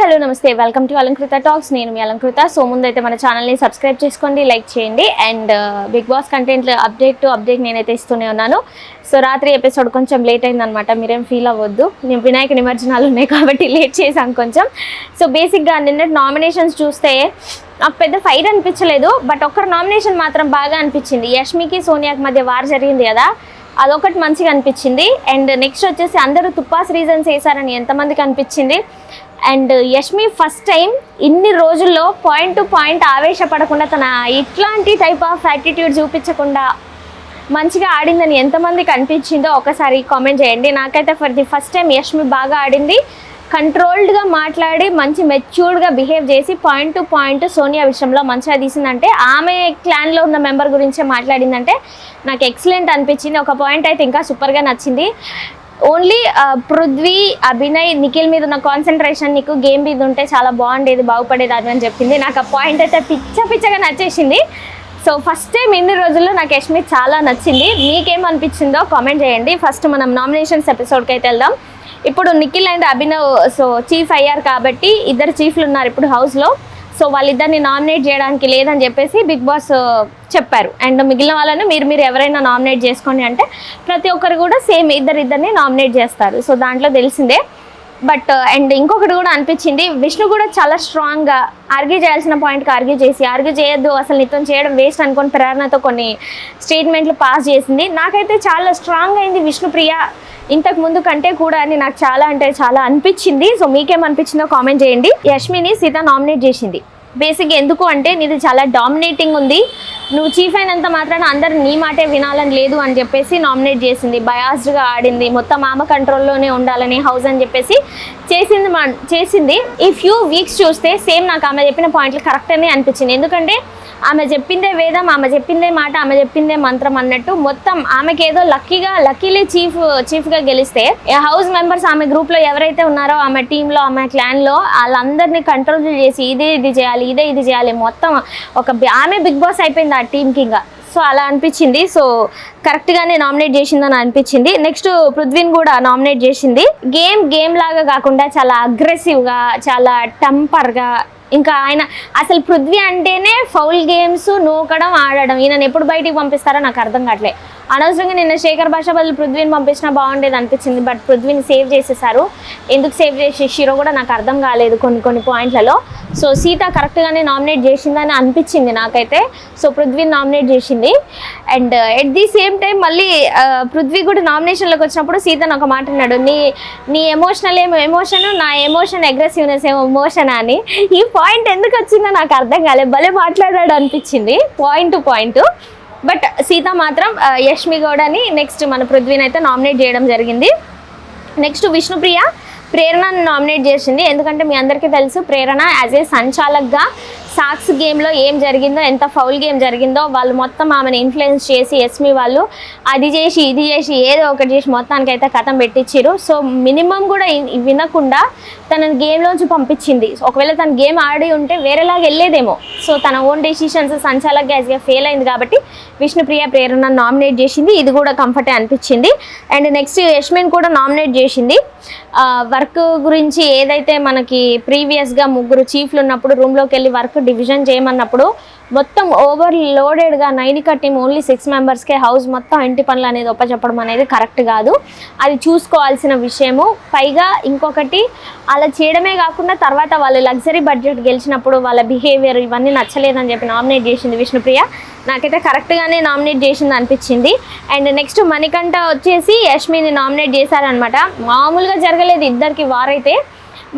Hello నమస్తే, welcome to Alankrita talks. నేను మీ Alankrita. So ముందైతే మన ఛానల్ని సబ్స్క్రైబ్ చేసుకోండి, లైక్ చేయండి. And Bigg Boss content update నేనైతే ఇస్తూనే ఉన్నాను. సో రాత్రి ఎపిసోడ్ కొంచెం లేట్ అయిందనమాట, మీరేం ఫీల్ అవ్వద్దు. నేను వినాయక నిమజ్జనాలు ఉన్నాయి కాబట్టి లేట్ చేశాను కొంచెం. సో బేసిక్గా నిన్నటి నామినేషన్స్ చూస్తే నాకు పెద్ద ఫైట్ అనిపించలేదు, బట్ ఒక్కరు నామినేషన్ మాత్రం బాగా అనిపించింది. యష్మికి సోనియాకి మధ్య వార్ జరిగింది కదా, అదొకటి మంచిగా అనిపించింది. అండ్ నెక్స్ట్ వచ్చేసి అందరూ తుప్పాస్ రీజన్స్ వేసారని ఎంతమందికి అనిపించింది. అండ్ యష్మి ఫస్ట్ టైం ఇన్ని రోజుల్లో పాయింట్ టు పాయింట్ ఆవేశపడకుండా తన ఇట్లాంటి టైప్ ఆఫ్ యాటిట్యూడ్ చూపించకుండా మంచిగా ఆడిందని ఎంతమందికి అనిపించిందో ఒకసారి కామెంట్ చేయండి. నాకైతే for the first time Yashmi బాగా ఆడింది, కంట్రోల్డ్గా మాట్లాడి మంచి మెచ్యూర్డ్గా బిహేవ్ చేసి పాయింట్ టు పాయింట్ సోనియా విషయంలో మంచిగా తీసిందంటే, ఆమె క్లాన్లో ఉన్న మెంబర్ గురించే మాట్లాడిందంటే నాకు ఎక్సలెంట్ అనిపించింది. ఒక పాయింట్ అయితే ఇంకా సూపర్గా నచ్చింది. ఓన్లీ పృథ్వీ, అభినయ్, నిఖిల్ మీద ఉన్న కాన్సన్ట్రేషన్ నీకు గేమ్ మీద ఉంటే చాలా బాగుండేది, బాగుపడేది అది అని చెప్పింది. నాకు ఆ పాయింట్ అయితే పిచ్చగా నచ్చేసింది. సో ఫస్ట్ టైం ఇన్ని రోజుల్లో నాకు యష్మి చాలా నచ్చింది. మీకేమనిపించిందో కామెంట్ చేయండి. ఫస్ట్ మనం నామినేషన్స్ ఎపిసోడ్కి అయితే వెళ్దాం. ఇప్పుడు నిఖిల్ అండ్ అభినవ్ చీఫ్ అయ్యారు కాబట్టి ఇద్దరు చీఫ్లు ఉన్నారు ఇప్పుడు హౌస్లో. సో వాళ్ళిద్దరిని నామినేట్ చేయడానికి లేదని చెప్పేసి బిగ్ బాస్ చెప్పారు. అండ్ మిగిలిన వాళ్ళని మీరు ఎవరైనా నామినేట్ చేసుకోండి అంటే ప్రతి ఒక్కరు కూడా సేమ్ ఇద్దరిని నామినేట్ చేస్తారు. సో దాంట్లో తెలిసిందే. బట్ అండ్ ఇంకొకటి కూడా అనిపించింది, విష్ణు కూడా చాలా స్ట్రాంగ్గా ఆర్గ్యూ చేయాల్సిన పాయింట్కి ఆర్గ్యూ చేయొద్దు, అసలు నీతో చేయడం వేస్ట్ అనుకొని ప్రేరణతో కొన్ని స్టేట్మెంట్లు పాస్ చేసింది. నాకైతే చాలా స్ట్రాంగ్ అయింది విష్ణుప్రియ ఇంతకు ముందు కంటే కూడా అని నాకు చాలా అంటే చాలా అనిపించింది. సో మీకేమనిపించిందో కామెంట్ చేయండి. యష్మిని సీత నామినేట్ చేసింది. బేసిక్గా ఎందుకు అంటే నీది చాలా డామినేటింగ్ ఉంది, నువ్వు చీఫ్ అయినంత మాత్రాన అందరు నీ మాటే వినాలని లేదు అని చెప్పేసి నామినేట్ చేసింది. బయాస్డ్గా ఆడింది, మొత్తం ఆమె కంట్రోల్లోనే ఉండాలని హౌస్ అని చెప్పేసి చేసింది. ఈ ఫ్యూ వీక్స్ చూస్తే సేమ్ నాకు ఆమె చెప్పిన పాయింట్లు కరెక్ట్ అని అనిపించింది. ఎందుకంటే ఆమె చెప్పిందే వేదం, ఆమె చెప్పిందే మాట, ఆమె చెప్పిందే మంత్రం అన్నట్టు మొత్తం ఆమెకి ఏదో లక్కీలీ చీఫ్గా గెలిస్తే హౌస్ మెంబర్స్ ఆమె గ్రూప్లో ఎవరైతే ఉన్నారో ఆమె టీంలో ఆమె క్లాన్లో వాళ్ళందరినీ కంట్రోల్ చేసి ఇది చేయాలి మొత్తం ఆమె బిగ్ బాస్ అయిపోయింది ఆ టీంకి ఇంకా. సో అలా అనిపించింది. సో కరెక్ట్గానే నామినేట్ చేసిందని అనిపించింది. నెక్స్ట్ పృథ్వీని కూడా నామినేట్ చేసింది. గేమ్ లాగా కాకుండా చాలా అగ్రెసివ్గా, చాలా టెంపర్గా, ఇంకా ఆయన అసలు పృథ్వీ అంటేనే ఫౌల్ గేమ్స్ నూకడం ఆడడం. ఈయనను ఎప్పుడు బయటికి పంపిస్తారో నాకు అర్థం కావట్లే. అనవసరంగా నిన్న శేఖర్ భాష బదులు పృథ్వీని పంపించినా బాగుండేది అనిపించింది. బట్ పృథ్వీని సేవ్ చేసేసారు. ఎందుకు సేవ్ చేసేసిరో కూడా నాకు అర్థం కాలేదు కొన్ని పాయింట్లలో. సో సీత కరెక్ట్గానే నామినేట్ చేసిందని అనిపించింది నాకైతే. సో పృథ్వీని నామినేట్ చేసింది. And at the same time మళ్ళీ పృథ్వీ కూడా నామినేషన్లోకి వచ్చినప్పుడు సీతను ఒక మాట అన్నాడు, నీ ఎమోషనల్ ఎమోషన్, నా ఎమోషన్ అగ్రెసివ్నెస్ ఏమో ఎమోషన్ అని. ఈ పాయింట్ ఎందుకు వచ్చిందో నాకు అర్థం కాలేదు, భలే మాట్లాడాడు అనిపించింది point to point. But Sita మాత్రం యష్మి గౌడని నెక్స్ట్ మన పృథ్వీని అయితే నామినేట్ చేయడం జరిగింది. నెక్స్ట్ విష్ణుప్రియ ప్రేరణను నామినేట్ చేసింది. ఎందుకంటే మీ అందరికీ తెలుసు ప్రేరణ యాజ్ ఏ సంచాలక్గా సాక్స్ గేమ్లో ఏం జరిగిందో, ఎంత ఫౌల్ గేమ్ జరిగిందో వాళ్ళు మొత్తం ఆమెను ఇన్ఫ్లుయెన్స్ చేసి యష్మి వాళ్ళు అది చేసి ఇది చేసి ఏదో ఒకటి చేసి మొత్తానికి అయితే కథం పెట్టించారు. సో మినిమం కూడా వినకుండా తనని గేమ్లోంచి పంపించింది. ఒకవేళ తన గేమ్ ఆడి ఉంటే వేరేలాగా వెళ్ళేదేమో. సో తన ఓన్ డెసిషన్స్ సంచాలక్ యాజ్గా ఫెయిల్ అయింది కాబట్టి విష్ణుప్రియ ప్రేరణ నామినేట్ చేసింది. ఇది కూడా కంఫర్టే అనిపించింది. అండ్ నెక్స్ట్ యష్మిని కూడా నామినేట్ చేసింది. వర్క్ గురించి ఏదైతే మనకి ప్రీవియస్గా ముగ్గురు చీఫ్లు ఉన్నప్పుడు రూమ్లోకి వెళ్ళి వర్క్ డివిజన్ చేయమన్నప్పుడు మొత్తం ఓవర్లోడెడ్గా నైనికా టీం ఓన్లీ 6 మెంబర్స్కే హౌస్ మొత్తం ఇంటి పనులు అనేది ఒప్పచెప్పడం అనేది కరెక్ట్ కాదు, అది చూసుకోవాల్సిన విషయము. పైగా ఇంకొకటి అలా చేయడమే కాకుండా తర్వాత వాళ్ళు లగ్జరీ బడ్జెట్ గెలిచినప్పుడు వాళ్ళ బిహేవియర్ ఇవన్నీ నచ్చలేదని చెప్పి నామినేట్ చేసింది విష్ణుప్రియ. నాకైతే కరెక్ట్గానే నామినేట్ చేసింది అనిపించింది. అండ్ నెక్స్ట్ మణికంఠ వచ్చేసి యష్మిని నామినేట్ చేశారనమాట. మామూలుగా జరగలేదు ఇద్దరికి వారైతే.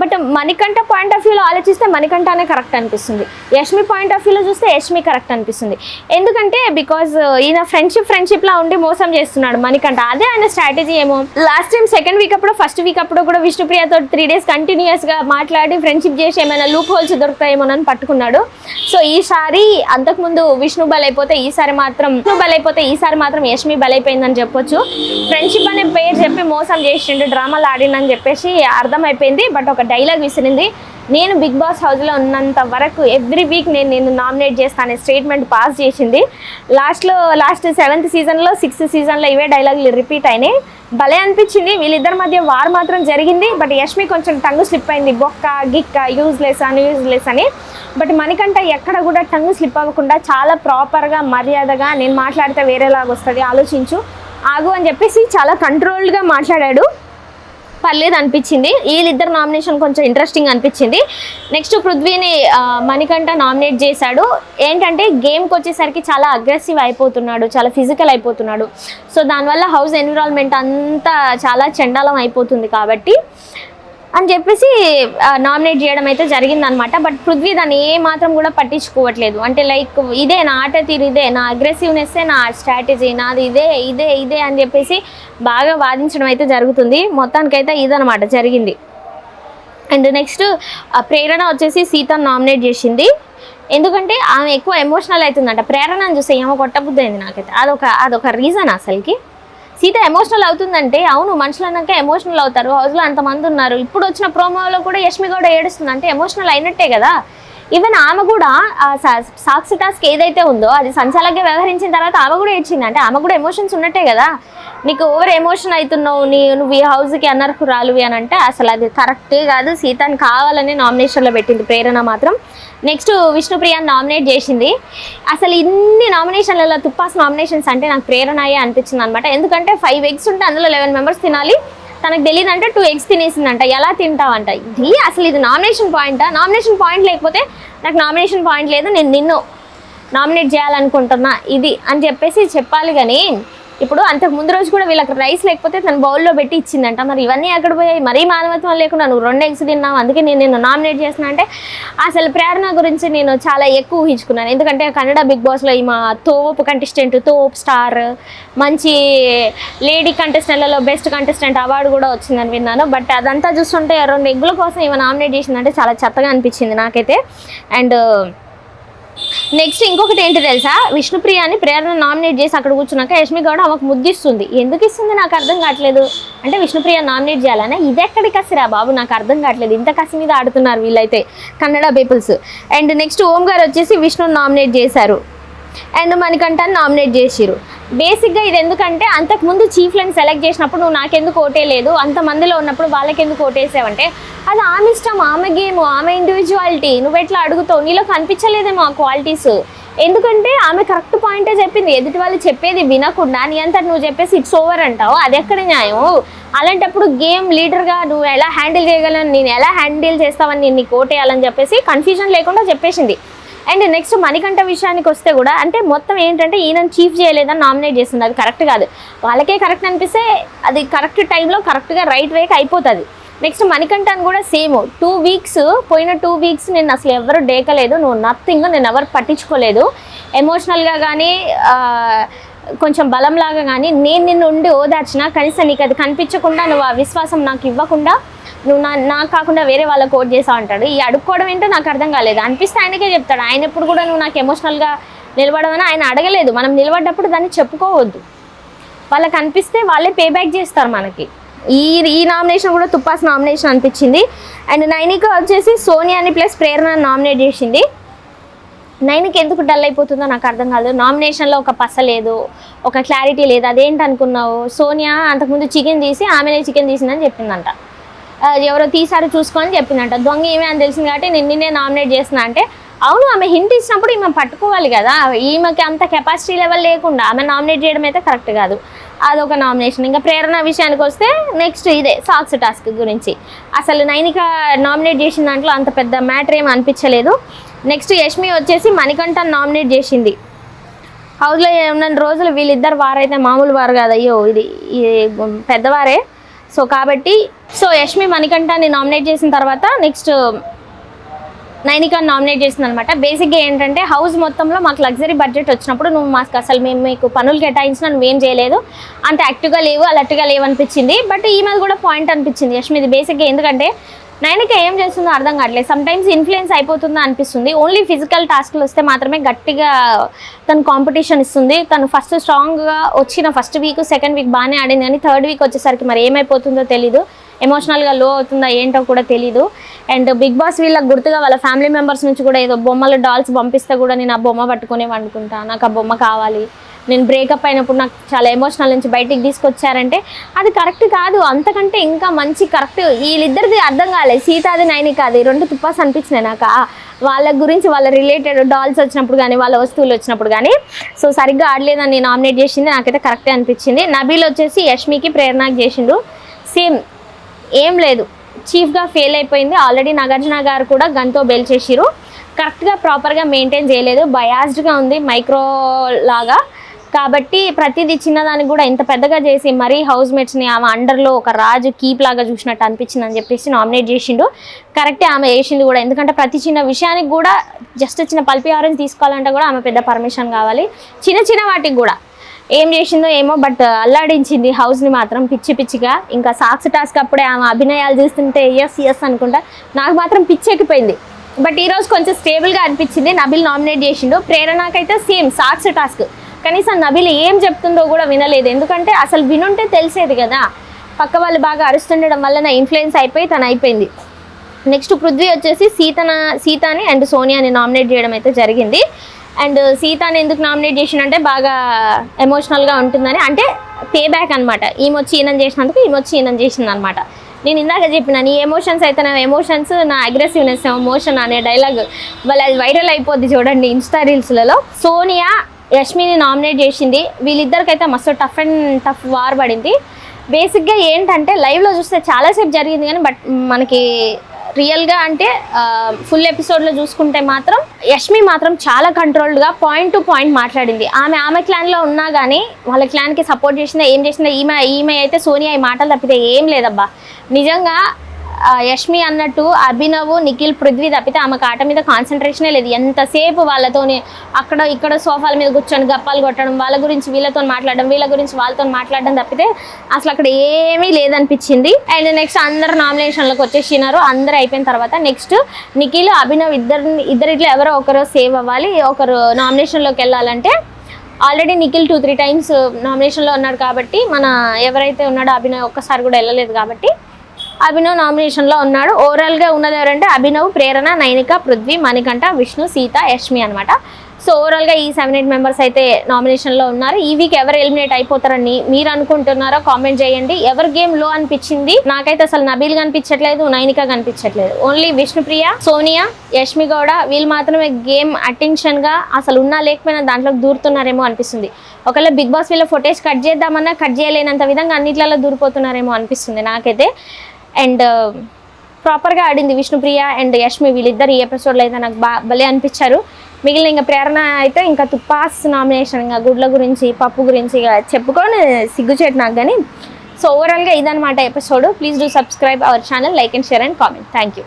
బట్ మణికంఠ పాయింట్ ఆఫ్ వ్యూలో ఆలోచిస్తే మణికంఠనే కరెక్ట్ అనిపిస్తుంది, యష్మి పాయింట్ ఆఫ్ వ్యూలో చూస్తే యష్మి కరెక్ట్ అనిపిస్తుంది. ఎందుకంటే బికాజ్ ఈయన ఫ్రెండ్షిప్లా ఉండి మోసం చేస్తున్నాడు మణికంఠ, అదే ఆయన స్ట్రాటజీ ఏమో. లాస్ట్ టైం సెకండ్ వీక్ అప్పుడు ఫస్ట్ వీక్ అప్పుడు కూడా విష్ణుప్రియతో 3 days కంటిన్యూస్గా మాట్లాడి ఫ్రెండ్షిప్ చేసి ఏమైనా లూప్ హోల్స్ దొరుకుతాయేమోనని పట్టుకున్నాడు. సో ఈసారి అంతకుముందు విష్ణు బలైపోతే ఈసారి మాత్రం యష్మి బలైపోయిందని చెప్పొచ్చు. ఫ్రెండ్షిప్ అనే పేరు చెప్పి మోసం చేసిండు, డ్రామాలు ఆడిండని చెప్పేసి అర్థమైపోయింది. బట్ ఒకటి డైలాగ్ విసిరింది. నేను బిగ్ బాస్ హౌస్లో ఉన్నంత వరకు ఎవ్రీ వీక్ నేను నామినేట్ చేస్తానే స్టేట్మెంట్ పాస్ చేసింది. లాస్ట్ 7th సీజన్లో 6th సీజన్లో ఇవే డైలాగులు రిపీట్ అయినాయి. భలే అనిపించింది. వీళ్ళిద్దరి మధ్య వార్ మాత్రం జరిగింది. బట్ యష్మి కొంచెం టంగు స్లిప్ అయింది, బొక్క గిక్క యూజ్లెస్ అని. బట్ మణికంఠ ఎక్కడ కూడా టంగు స్లిప్ అవ్వకుండా చాలా ప్రాపర్గా మర్యాదగా, నేను మాట్లాడితే వేరేలాగా వస్తుంది, ఆలోచించు, ఆగు అని చెప్పేసి చాలా కంట్రోల్డ్గా మాట్లాడాడు. పర్లేదు అనిపించింది. వీళ్ళిద్దరు నామినేషన్ కొంచెం ఇంట్రెస్టింగ్ అనిపించింది. నెక్స్ట్ పృథ్వీని మణికంఠ నామినేట్ చేశాడు. ఏంటంటే గేమ్కి వచ్చేసరికి చాలా అగ్రెసివ్ అయిపోతున్నాడు, చాలా ఫిజికల్ అయిపోతున్నాడు. సో దానివల్ల హౌస్ ఎన్విరాన్మెంట్ అంతా చాలా చండాలం అయిపోతుంది కాబట్టి అని చెప్పేసి నామినేట్ చేయడం అయితే జరిగిందనమాట. బట్ పృథ్వీ దాన్ని ఏ మాత్రం కూడా పట్టించుకోవట్లేదు. అంటే లైక్ ఇదే నా ఆట తీరు, ఇదే నా అగ్రెసివ్నెస్సే నా స్ట్రాటజీ, నాది ఇదే అని చెప్పేసి బాగా వాదించడం అయితే జరుగుతుంది. మొత్తానికైతే ఇదనమాట జరిగింది. అండ్ నెక్స్ట్ ప్రేరణ వచ్చేసి సీతను నామినేట్ చేసింది. ఎందుకంటే ఆమె ఎక్కువ ఎమోషనల్ అవుతుందంట. ప్రేరణను చూస్తే ఏమో కొట్టబుద్ధి అయింది నాకైతే. అదొక రీజన్ అసలుకి. సీత ఎమోషనల్ అవుతుందంటే, అవును మనుషులు అన్నాక ఎమోషనల్ అవుతారు, హౌస్లో అంతమంది ఉన్నారు. ఇప్పుడు వచ్చిన ప్రోమోలో కూడా యష్మి కూడా ఏడుస్తుంది, అంటే ఎమోషనల్ అయినట్టే కదా. ఈవెన్ ఆమె కూడా సాక్షి టాస్క్ ఏదైతే ఉందో అది సంచాలకుగా వ్యవహరించిన తర్వాత ఆమె కూడా ఏడ్చింది. అంటే ఆమె కూడా ఎమోషన్స్ ఉన్నట్టే కదా. నీకు ఓవర్ ఎమోషన్ అవుతున్నావు, నువ్వు ఈ హౌస్కి అనర్హురాలువి అని అంటే అసలు అది కరెక్టే కాదు. సీతని కావాలని నామినేషన్లో పెట్టింది ప్రేరణ మాత్రం. నెక్స్ట్ విష్ణుప్రియని నామినేట్ చేసింది. అసలు ఇన్ని నామినేషన్లలో తుప్పాస్ నామినేషన్స్ అంటే నాకు ప్రేరణయే అనిపించింది అనమాట. ఎందుకంటే 5 eggs ఉంటే అందులో 11 members తినాలి. తనకు తెలియదు అంటే 2 eggs తినేసిందంట. ఎలా తింటావంట? ఇది నామినేషన్ పాయింటా? నామినేషన్ పాయింట్ లేకపోతే నాకు నామినేషన్ పాయింట్ లేదు, నేను నిన్ను నామినేట్ చేయాలనుకుంటున్నా ఇది అని చెప్పేసి చెప్పాలి. కానీ ఇప్పుడు అంతకు ముందు రోజు కూడా వీళ్ళకి రైస్ లేకపోతే తను బౌల్లో పెట్టి ఇచ్చిందంట. మరి ఇవన్నీ ఎక్కడ పోయాయి? మరీ మానవత్వం లేకుండా నువ్వు 2 eggs తిన్నావు, అందుకే నేను నామినేట్ చేస్తున్నా అంటే అసలు ప్రేరణ గురించి నేను చాలా ఎక్కువ ఊహించుకున్నాను. ఎందుకంటే కన్నడ బిగ్ బాస్లో ఈమె తోపు కంటెస్టెంట్, తోపు స్టార్, మంచి లేడీ కంటెస్టెంట్లలో బెస్ట్ కంటెస్టెంట్ అవార్డు కూడా వచ్చిందని విన్నాను. బట్ అదంతా చూస్తుంటే 2 eggs కోసం ఈమె నామినేట్ చేసిందంటే చాలా చెత్తగా అనిపించింది నాకైతే. అండ్ నెక్స్ట్ ఇంకొకటి ఏంటి తెలుసా, విష్ణుప్రియని ప్రేరణ నామినేట్ చేసి అక్కడ కూర్చున్నాక యష్మి గౌడ ఆమెకు ముద్దిస్తుంది. ఎందుకు ఇస్తుంది నాకు అర్థం కావట్లేదు. అంటే విష్ణుప్రియ నామినేట్ చేయాలనే ఇదెక్కడి కసిరా బాబు, నాకు అర్థం కావట్లేదు. ఇంత కసి మీద ఆడుతున్నారు వీళ్ళైతే కన్నడ పీపుల్స్. అండ్ నెక్స్ట్ ఓం గారు వచ్చేసి విష్ణుని నామినేట్ చేశారు. అండ్ మణికంఠని నామినేట్ చేసిరు. బేసిక్గా ఇది ఎందుకంటే అంతకుముందు చీఫ్లను సెలెక్ట్ చేసినప్పుడు నువ్వు నాకెందుకు ఓటేయలేదు, అంతమందిలో ఉన్నప్పుడు వాళ్ళకెందుకు ఓటేసావంటే అది ఆమె ఇష్టం, ఆమె గేమ్, ఆమె ఇండివిజువాలిటీ. నువ్వు ఎట్లా అడుగుతావు? నీలో కనిపించలేదేమో ఆ క్వాలిటీస్. ఎందుకంటే ఆమె కరెక్ట్ పాయింటే చెప్పింది. ఎదుటి వాళ్ళు చెప్పేది వినకుండా నీ అంతా నువ్వు చెప్పేసి ఇట్స్ ఓవర్ అంటావు, అది ఎక్కడ న్యాయం? అలాంటప్పుడు గేమ్ లీడర్గా నువ్వు ఎలా హ్యాండిల్ చేయగలను, నేను ఎలా హ్యాండిల్ చేస్తావని నేను నీకు ఓటేయాలని చెప్పేసి కన్ఫ్యూజన్ లేకుండా చెప్పేసింది. అండ్ నెక్స్ట్ మణికంఠ విషయానికి వస్తే కూడా అంటే మొత్తం ఏంటంటే ఈయనను చీఫ్ చేయలేదని నామినేట్ చేస్తుంది. అది కరెక్ట్ కాదు. వాళ్ళకే కరెక్ట్ అనిపిస్తే అది కరెక్ట్ టైంలో కరెక్ట్గా రైట్ వేకి అయిపోతుంది. నెక్స్ట్ మణికంఠని కూడా సేమ్ 2 weeks, పోయిన 2 weeks నేను అసలు ఎవరు డేకలేదు, నువ్వు నథింగ్, నేను ఎవరు పట్టించుకోలేదు. ఎమోషనల్గా కానీ కొంచెం బలంలాగా కానీ నేను నిన్ను ఉండి ఓదార్చిన, కనీసం నీకు అది కనిపించకుండా నువ్వు ఆ విశ్వాసం నాకు ఇవ్వకుండా నువ్వు నాకు కాకుండా వేరే వాళ్ళకి ఓట్ చేసావు అంటాడు. ఈ అడుక్కోవడం ఏంటో నాకు అర్థం కాలేదు. అనిపిస్తే ఆయనకే చెప్తాడు. ఆయన ఎప్పుడు కూడా నువ్వు నాకు ఎమోషనల్గా నిలబడమని ఆయన అడగలేదు. మనం నిలబడ్డప్పుడు దాన్ని చెప్పుకోవద్దు. వాళ్ళకి అనిపిస్తే వాళ్ళే పే బ్యాక్ చేస్తారు మనకి. ఈ నామినేషన్ కూడా తుప్పాస్ నామినేషన్ అనిపించింది. అండ్ నైనిక వచ్చేసి సోనియాని ప్లస్ ప్రేరణని నామినేట్ చేసింది. నైనిక ఎందుకు డల్ అయిపోతుందో నాకు అర్థం కాదు. నామినేషన్లో ఒక పస లేదు, ఒక క్లారిటీ లేదు. అదేంటి అనుకున్నావు? సోనియా అంతకుముందు చికెన్ తీసి ఆమెనే చికెన్ తీసిందని చెప్పిందంట. ఎవరో తీసారో చూసుకొని చెప్పిందంట. దొంగ ఏమే అని తెలిసింది కాబట్టి నిన్నే నామినేట్ చేస్తున్నా అంటే అవును, ఆమె హింట్ ఇచ్చినప్పుడు ఈమె పట్టుకోవాలి కదా. ఈమెకి అంత కెపాసిటీ లెవెల్ లేకుండా ఆమె నామినేట్ చేయడం అయితే కరెక్ట్ కాదు. అదొక నామినేషన్. ఇంకా ప్రేరణ విషయానికి వస్తే నెక్స్ట్ ఇదే సాక్స్ టాస్క్ గురించి అసలు నైనిక నామినేట్ చేసిన దాంట్లో అంత పెద్ద మ్యాటర్ ఏమి అనిపించలేదు. నెక్స్ట్ యష్మి వచ్చేసి మణికంఠని నామినేట్ చేసింది. హౌస్లో ఉన్న రోజులు వీళ్ళిద్దరు వారైతే మామూలు వారు కాదు, అయ్యో ఇది పెద్దవారే. సో కాబట్టి యష్మి మణికంఠని నామినేట్ చేసిన తర్వాత నెక్స్ట్ నైనికాని నామినేట్ చేసింది అనమాట. బేసిక్గా ఏంటంటే హౌస్ మొత్తంలో మాకు లగ్జరీ బడ్జెట్ వచ్చినప్పుడు నువ్వు మాకు అసలు మేము మీకు పనులు కేటాయించినా నువ్వేం చేయలేదు, అంత యాక్టివ్గా లేవు, అలర్ట్గా లేవు అనిపించింది. బట్ ఈ మీద కూడా పాయింట్ అనిపించింది యష్మిది బేసిక్గా. ఎందుకంటే నైనిక ఏం చేస్తుందో అర్థం కావట్లేదు. సమ్టైమ్స్ ఇన్ఫ్లుయెన్స్ అయిపోతుందో అనిపిస్తుంది. ఓన్లీ ఫిజికల్ టాస్క్లు వస్తే మాత్రమే గట్టిగా తను కాంపిటీషన్ ఇస్తుంది. తను ఫస్ట్ స్ట్రాంగ్గా వచ్చిన ఫస్ట్ వీక్, సెకండ్ వీక్ బాగానే ఆడింది, కానీ థర్డ్ వీక్ వచ్చేసరికి మరి ఏమైపోతుందో తెలీదు. ఎమోషనల్గా లో అవుతుందా ఏంటో కూడా తెలీదు. అండ్ బిగ్ బాస్ వీళ్ళకి గుర్తుగా వాళ్ళ ఫ్యామిలీ మెంబర్స్ నుంచి కూడా ఏదో బొమ్మలు డాల్స్ పంపిస్తే కూడా నేను ఆ బొమ్మ పట్టుకునే వండుకుంటా, నాకు ఆ బొమ్మ కావాలి, నేను బ్రేకప్ అయినప్పుడు నాకు చాలా ఎమోషనల్ నుంచి బయటికి తీసుకొచ్చారంటే అది కరెక్ట్ కాదు. అంతకంటే ఇంకా మంచి కరెక్ట్ వీళ్ళిద్దరిది అర్థం కాలేదు, సీతాది నైనికాది రెండు తుప్పాస్ అనిపించినాయి నాకు. వాళ్ళ గురించి వాళ్ళ రిలేటెడ్ డాల్స్ వచ్చినప్పుడు కానీ వాళ్ళ వస్తువులు వచ్చినప్పుడు కానీ సో సరిగ్గా ఆడలేదని నామినేట్ చేసింది, నాకైతే కరెక్టే అనిపించింది. నబీల్ వచ్చేసి యష్మికి ప్రేరణకి చేసిండు, సేమ్ ఏం లేదు, చీఫ్గా ఫెయిల్ అయిపోయింది. ఆల్రెడీ నాగార్జున గారు కూడా గన్తో బెల్ చేసిరు, కరెక్ట్గా ప్రాపర్గా మెయింటైన్ చేయలేదు, బయాస్డ్గా ఉంది మైక్రో లాగా. కాబట్టి ప్రతిదీ చిన్నదానికి కూడా ఇంత పెద్దగా చేసి మరీ హౌస్ మేట్స్ని ఆమె అండర్లో ఒక రాజు కీప్ లాగా చూసినట్టు అనిపించింది అని చెప్పేసి నామినేట్ చేసిండు. కరెక్టే ఆమె వేసింది కూడా, ఎందుకంటే ప్రతి చిన్న విషయానికి కూడా జస్ట్ చిన్న పల్పి ఆరెంజ్ తీసుకోవాలంటే కూడా ఆమె పెద్ద పర్మిషన్ కావాలి. చిన్న చిన్న వాటికి కూడా ఏం చేసిందో ఏమో, బట్ అల్లాడించింది హౌస్ని మాత్రం పిచ్చి పిచ్చిగా. ఇంకా సాక్స్ టాస్క్ అప్పుడే ఆమె అభినయాలు చూస్తుంటే ఎస్ అనుకుంటా, నాకు మాత్రం పిచ్చి ఎక్కిపోయింది. బట్ ఈరోజు కొంచెం స్టేబుల్గా అనిపించింది. నబీల్ నామినేట్ చేసిండు, ప్రేరణకైతే సేమ్ సాక్స్ టాస్క్, కనీసం నబీల్ ఏం చెప్తుందో కూడా వినలేదు. ఎందుకంటే అసలు వినుంటే తెలిసేది కదా, పక్క వాళ్ళు బాగా అరుస్తుండడం వల్ల నా ఇన్ఫ్లుయెన్స్ అయిపోయి తను అయిపోయింది. నెక్స్ట్ పృథ్వీ వచ్చేసి సీతాని అండ్ సోనియాని నామినేట్ చేయడం అయితే జరిగింది. అండ్ సీతాని ఎందుకు నామినేట్ చేసిందంటే బాగా ఎమోషనల్గా ఉంటుందని, అంటే పే బ్యాక్ అనమాట. ఈమె ఈయనం చేసినందుకు ఈయనం చేసింది అనమాట. నేను ఇందాక చెప్పిన నీ ఎమోషన్స్ అయితే నా ఎమోషన్స్, నా అగ్రెసివ్నెస్ ఎమోషన్ అనే డైలాగ్ వాళ్ళు అది వైరల్ అయిపోద్ది చూడండి ఇన్స్టా రీల్స్లలో. సోనియా యష్మిని నామినేట్ చేసింది, వీళ్ళిద్దరికైతే మస్తు టఫ్ వార్ పడింది. బేసిక్గా ఏంటంటే లైవ్లో చూస్తే చాలాసేపు జరిగింది కానీ బట్ మనకి రియల్గా అంటే ఫుల్ ఎపిసోడ్లో చూసుకుంటే మాత్రం యష్మి మాత్రం చాలా కంట్రోల్డ్గా పాయింట్ టు పాయింట్ మాట్లాడింది. ఆమె క్లాన్లో ఉన్నా కానీ వాళ్ళ క్లాన్కి సపోర్ట్ చేసిందా ఏం చేసిందా, ఈమె అయితే సోనియా ఈ మాటలు తప్పితే ఏం లేదబ్బా. నిజంగా యష్మి అన్నట్టు అభినవ్ నిఖిల్ పృథ్వీ తప్పితే ఆమెకు ఆట మీద కాన్సన్ట్రేషనే లేదు. ఎంతసేపు వాళ్ళతోనే అక్కడ ఇక్కడ సోఫాల మీద కూర్చొని గప్పాలు కొట్టడం, వాళ్ళ గురించి వీళ్ళతో మాట్లాడడం, వీళ్ళ గురించి వాళ్ళతో మాట్లాడడం తప్పితే అసలు అక్కడ ఏమీ లేదనిపించింది. అండ్ నెక్స్ట్ అందరు నామినేషన్లకు వచ్చేసినారు. అందరు అయిపోయిన తర్వాత నెక్స్ట్ నిఖిల్ అభినవ్ ఇద్దరిట్లో ఎవరో ఒకరు సేవ్ అవ్వాలి, ఒకరు నామినేషన్లోకి వెళ్ళాలంటే ఆల్రెడీ నిఖిల్ 2-3 టైమ్స్ నామినేషన్లో ఉన్నాడు కాబట్టి మన ఎవరైతే ఉన్నాడో అభినవ్ ఒక్కసారి కూడా వెళ్ళలేదు కాబట్టి అభినవ్ నామినేషన్లో ఉన్నాడు. ఓవరాల్గా ఉన్నది ఎవరంటే అభినవ్, ప్రేరణ, నైనిక, పృథ్వీ, మణికంఠ, విష్ణు, సీత, యష్మి అనమాట. సో ఓవరాల్గా ఈ 7-8 మెంబర్స్ అయితే నామినేషన్లో ఉన్నారు. ఈ వీక్ ఎవరు ఎలిమినేట్ అయిపోతారని మీరు అనుకుంటున్నారో కామెంట్ చేయండి. ఎవరి గేమ్ లో అనిపించింది? నాకైతే అసలు నబీల్ కనిపించట్లేదు, నైనిక కనిపించట్లేదు, ఓన్లీ విష్ణుప్రియ, సోనియా, యష్మి గౌడ వీళ్ళు మాత్రమే గేమ్ అటెన్షన్గా అసలు ఉన్నా లేకపోయినా దాంట్లోకి దూరుతున్నారేమో అనిపిస్తుంది. ఒకవేళ బిగ్ బాస్ వీళ్ళ ఫుటేజ్ కట్ చేద్దామన్నా కట్ చేయలేనంత విధంగా అన్నిట్లలో దూరిపోతున్నారేమో అనిపిస్తుంది నాకైతే. అండ్ ప్రాపర్గా ఆడింది విష్ణుప్రియ అండ్ యష్మి, వీళ్ళిద్దరు ఈ ఎపిసోడ్లో అయితే నాకు భలే అనిపించారు. మిగిలిన ఇంకా ప్రేరణ అయితే ఇంకా తుప్పాస్ నామినేషన్, ఇంకా గుడ్ల గురించి పప్పు గురించి ఇక చెప్పుకొని సిగ్గుచేటు నాకు. కానీ సో ఓవరాల్గా ఇదనమాట episode. Please do subscribe our channel, like and share and comment. Thank you.